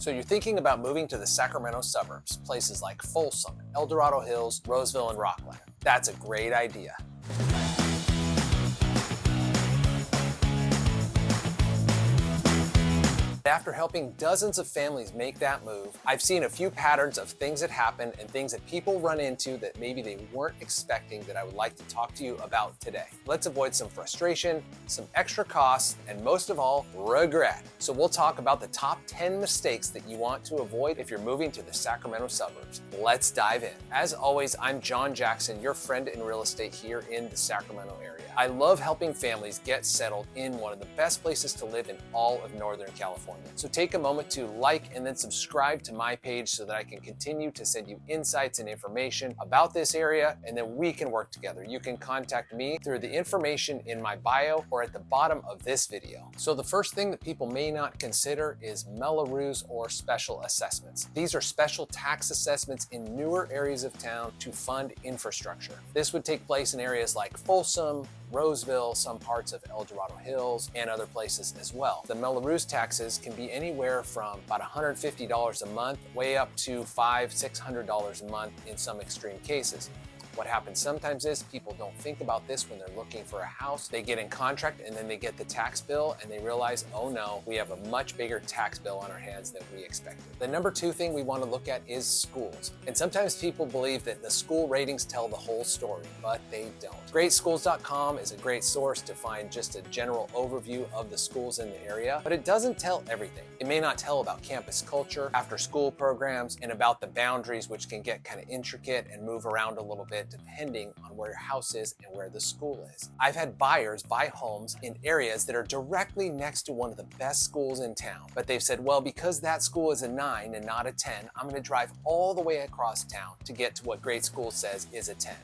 So you're thinking about moving to the Sacramento suburbs, places like Folsom, Dorado Hills, Roseville, and Rocklin. That's a great idea. After helping dozens of families make that move, I've seen a few patterns of things that happen and things that people run into that maybe they weren't expecting that I would like to talk to you about today. Let's avoid some frustration, some extra costs, and most of all, regret. So we'll talk about the top 10 mistakes that you want to avoid if you're moving to the Sacramento suburbs. Let's dive in. As always, I'm John Jackson, your friend in real estate here in the Sacramento area. I love helping families get settled in one of the best places to live in all of Northern California. So take a moment to like and then subscribe to my page so that I can continue to send you insights and information about this area, and then we can work together. You can contact me through the information in my bio or at the bottom of this video. So the first thing that people may not consider is Mello-Roos or special assessments. These are special tax assessments in newer areas of town to fund infrastructure. This would take place in areas like Folsom, Roseville, some parts of Dorado Hills, and other places as well. The Mello-Roos taxes can be anywhere from about $150 a month, way up to $500–600 a month in some extreme cases. What happens sometimes is people don't think about this when they're looking for a house. They get in contract and then they get the tax bill and they realize, oh no, we have a much bigger tax bill on our hands than we expected. The number two thing we want to look at is schools. And sometimes people believe that the school ratings tell the whole story, but they don't. GreatSchools.com is a great source to find just a general overview of the schools in the area, but it doesn't tell everything. It may not tell about campus culture, after school programs, and about the boundaries, which can get kind of intricate and move around a little bit depending on where your house is and where the school is. I've had buyers buy homes in areas that are directly next to one of the best schools in town, but they've said, well, because that school is a 9 and not a 10, I'm going to drive all the way across town to get to what Great School says is a 10.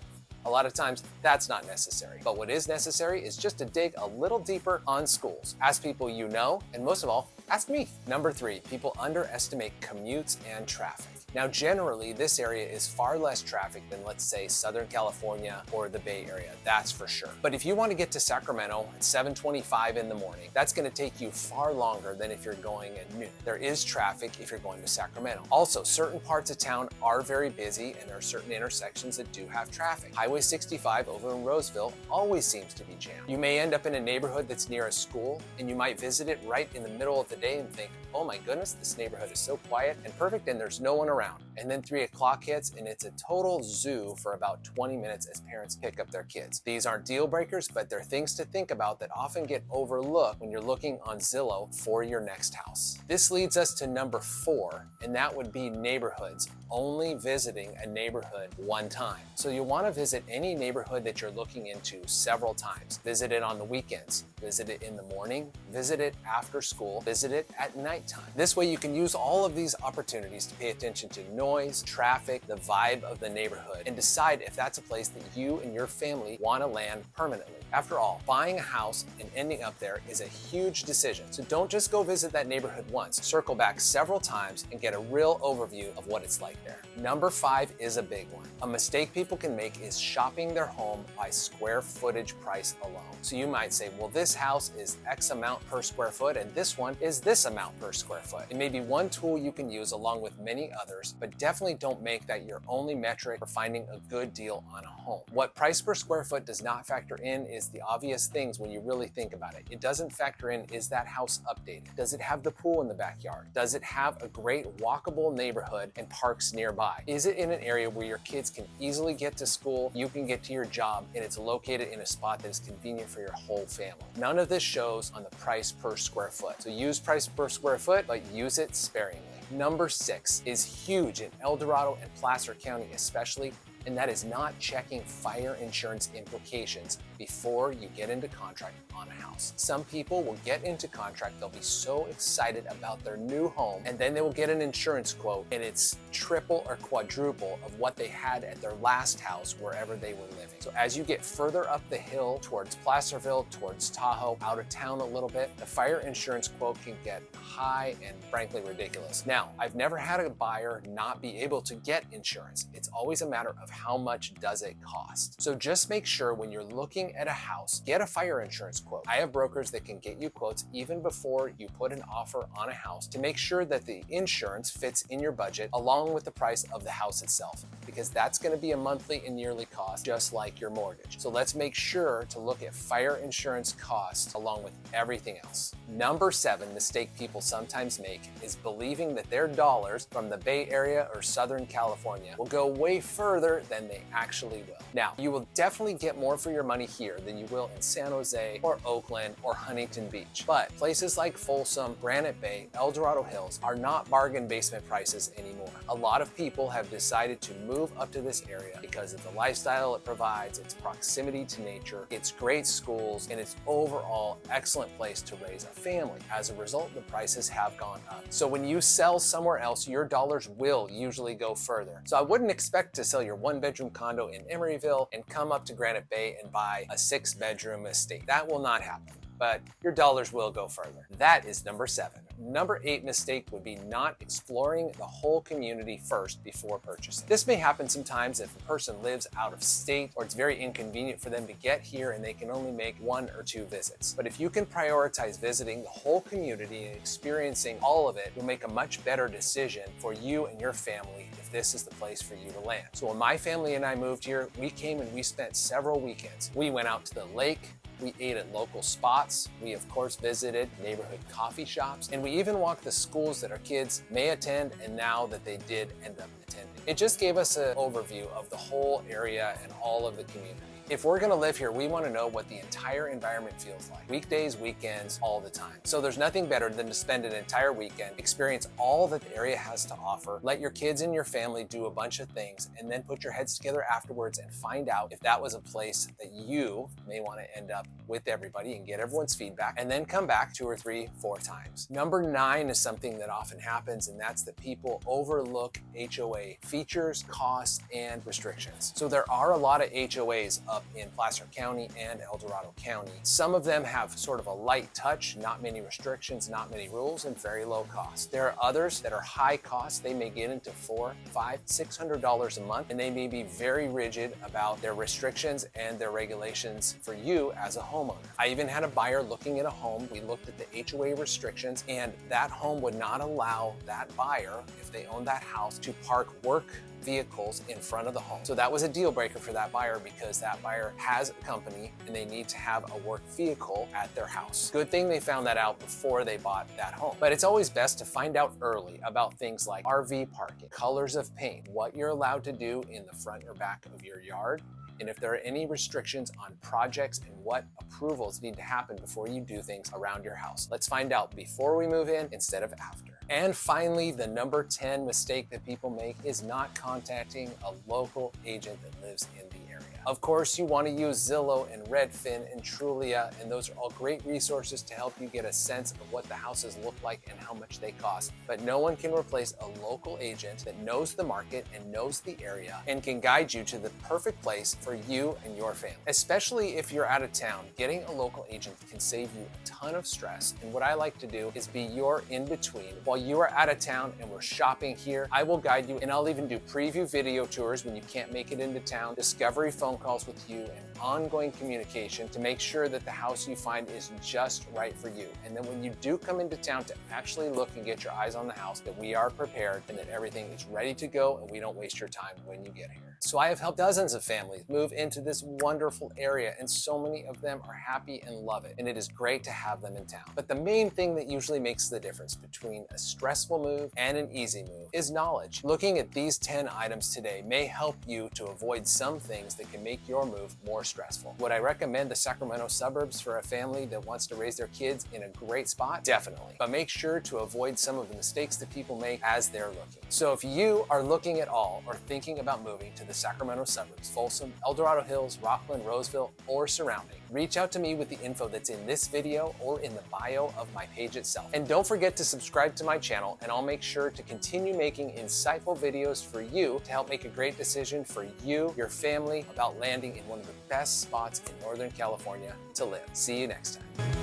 A lot of times that's not necessary, but what is necessary is just to dig a little deeper on schools. Ask people you know, and most of all, ask me. Number 3, people underestimate commutes and traffic. Now, generally, this area is far less traffic than, let's say, Southern California or the Bay Area, that's for sure. But if you want to get to Sacramento at 7:25 in the morning, that's going to take you far longer than if you're going at noon. There is traffic if you're going to Sacramento. Also, certain parts of town are very busy, and there are certain intersections that do have traffic. Highway 65 over in Roseville always seems to be jammed. You may end up in a neighborhood that's near a school, and you might visit it right in the middle of the day and think, oh my goodness, this neighborhood is so quiet and perfect and there's no one around. And then 3 o'clock hits and it's a total zoo for about 20 minutes as parents pick up their kids. These aren't deal breakers, but they're things to think about that often get overlooked when you're looking on Zillow for your next house. This leads us to number 4, and that would be neighborhoods. Only visiting a neighborhood one time. So you want to visit any neighborhood that you're looking into several times. Visit it on the weekends, visit it in the morning, visit it after school, visit it at nighttime. This way you can use all of these opportunities to pay attention to noise, traffic, the vibe of the neighborhood, and decide if that's a place that you and your family want to land permanently. After all, buying a house and ending up there is a huge decision. So don't just go visit that neighborhood once. Circle back several times and get a real overview of what it's like there. Number 5 is a big one. A mistake people can make is shopping their home by square footage price alone. So you might say, well, this house is X amount per square foot and this one is this amount per square foot. It may be one tool you can use along with many others, but definitely don't make that your only metric for finding a good deal on a home. What price per square foot does not factor in is the obvious things when you really think about it. It doesn't factor in, is that house updated? Does it have the pool in the backyard? Does it have a great walkable neighborhood and parks nearby? Is it in an area where your kids can easily get to school, you can get to your job, and it's located in a spot that is convenient for your whole family? None of this shows on the price per square foot. So use price per square foot, but use it sparingly. Number 6 is huge in Dorado and Placer County especially, and that is not checking fire insurance implications before you get into contract on a house. Some people will get into contract, they'll be so excited about their new home, and then they will get an insurance quote, and it's triple or quadruple of what they had at their last house wherever they were living. So as you get further up the hill towards Placerville, towards Tahoe, out of town a little bit, the fire insurance quote can get high and frankly ridiculous. Now, I've never had a buyer not be able to get insurance. It's always a matter of how much does it cost. So just make sure when you're looking at a house, get a fire insurance quote. I have brokers that can get you quotes even before you put an offer on a house to make sure that the insurance fits in your budget along with the price of the house itself, because that's going to be a monthly and yearly cost just like your mortgage. So let's make sure to look at fire insurance costs along with everything else. Number 7 mistake people sometimes make is believing that their dollars from the Bay Area or Southern California will go way further than they actually will. Now, you will definitely get more for your money here than you will in San Jose or Oakland or Huntington Beach. But places like Folsom, Granite Bay, Dorado Hills are not bargain basement prices anymore. A lot of people have decided to move up to this area because of the lifestyle it provides, its proximity to nature, its great schools, and its overall excellent place to raise a family. As a result, the prices have gone up. So when you sell somewhere else, your dollars will usually go further. So I wouldn't expect to sell your 1-bedroom condo in Emeryville and come up to Granite Bay and buy a 6-bedroom estate. That will not happen, but your dollars will go further. That is number 7. Number 8 mistake would be not exploring the whole community first before purchasing. This may happen sometimes if a person lives out of state or it's very inconvenient for them to get here and they can only make 1 or 2 visits. But if you can prioritize visiting the whole community and experiencing all of it, you'll make a much better decision for you and your family if this is the place for you to land. So when my family and I moved here, we came and we spent several weekends. We went out to the lake, we ate at local spots, we of course visited neighborhood coffee shops, and we even walked the schools that our kids may attend and now that they did end up attending. It just gave us an overview of the whole area and all of the community. If we're gonna live here, we wanna know what the entire environment feels like. Weekdays, weekends, all the time. So there's nothing better than to spend an entire weekend, experience all that the area has to offer, let your kids and your family do a bunch of things, and then put your heads together afterwards and find out if that was a place that you may wanna end up with everybody and get everyone's feedback, and then come back 2 or 3, 4 times. Number 9 is something that often happens, and that's that people overlook HOA features, costs, and restrictions. So there are a lot of HOAs up in Placer County and El Dorado County. Some of them have sort of a light touch, not many restrictions, not many rules, and very low cost. There are others that are high cost. They may get into $400, $500, $600 a month, and they may be very rigid about their restrictions and their regulations for you as a homeowner. I even had a buyer looking at a home. We looked at the HOA restrictions, and that home would not allow that buyer, if they owned that house, to park work vehicles in front of the home. So that was a deal breaker for that buyer because that buyer has a company and they need to have a work vehicle at their house. Good thing they found that out before they bought that home. But it's always best to find out early about things like RV parking, colors of paint, what you're allowed to do in the front or back of your yard, and if there are any restrictions on projects and what approvals need to happen before you do things around your house. Let's find out before we move in instead of after. And finally, the number 10 mistake that people make is not contacting a local agent that lives in the area. Of course, you want to use Zillow and Redfin and Trulia, and those are all great resources to help you get a sense of what the houses look like and how much they cost. But no one can replace a local agent that knows the market and knows the area and can guide you to the perfect place for you and your family. Especially if you're out of town, getting a local agent can save you a ton of stress. And what I like to do is be your in-between. While you are out of town and we're shopping here, I will guide you, and I'll even do preview video tours when you can't make it into town, discovery phone calls with you, and ongoing communication to make sure that the house you find is just right for you. And then when you do come into town to actually look and get your eyes on the house, that we are prepared and that everything is ready to go and we don't waste your time when you get here. So I have helped dozens of families move into this wonderful area, and so many of them are happy and love it, and it is great to have them in town. But the main thing that usually makes the difference between a stressful move and an easy move is knowledge. Looking at these 10 items today may help you to avoid some things that can make your move more stressful. Would I recommend the Sacramento suburbs for a family that wants to raise their kids in a great spot? Definitely. But make sure to avoid some of the mistakes that people make as they're looking. So if you are looking at all or thinking about moving to the Sacramento suburbs, Folsom, Dorado Hills, Rocklin, Roseville, or surrounding, reach out to me with the info that's in this video or in the bio of my page itself. And don't forget to subscribe to my channel, and I'll make sure to continue making insightful videos for you to help make a great decision for you, your family, about landing in one of the best spots in Northern California to live. See you next time.